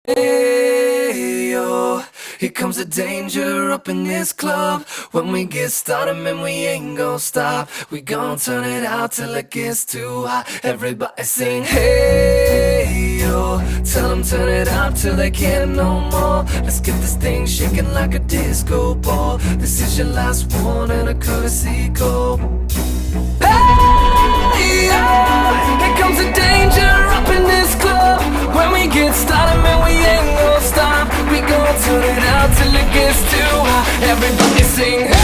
Hey, yo, here comes the danger up in this club. When we get started, man, we ain't gon' stop. We gon' turn it out till it gets too hot. Everybody sing, hey, yo, tell them turn it out till they can't no more. Let's get this thing shaking like a disco ball. This is your last one and a courtesy call. Hey, yo, here comes the danger up in this club. When we get started, man, we ain't gon' stop. We gon' turn it out till it gets too hot. Everybody sing.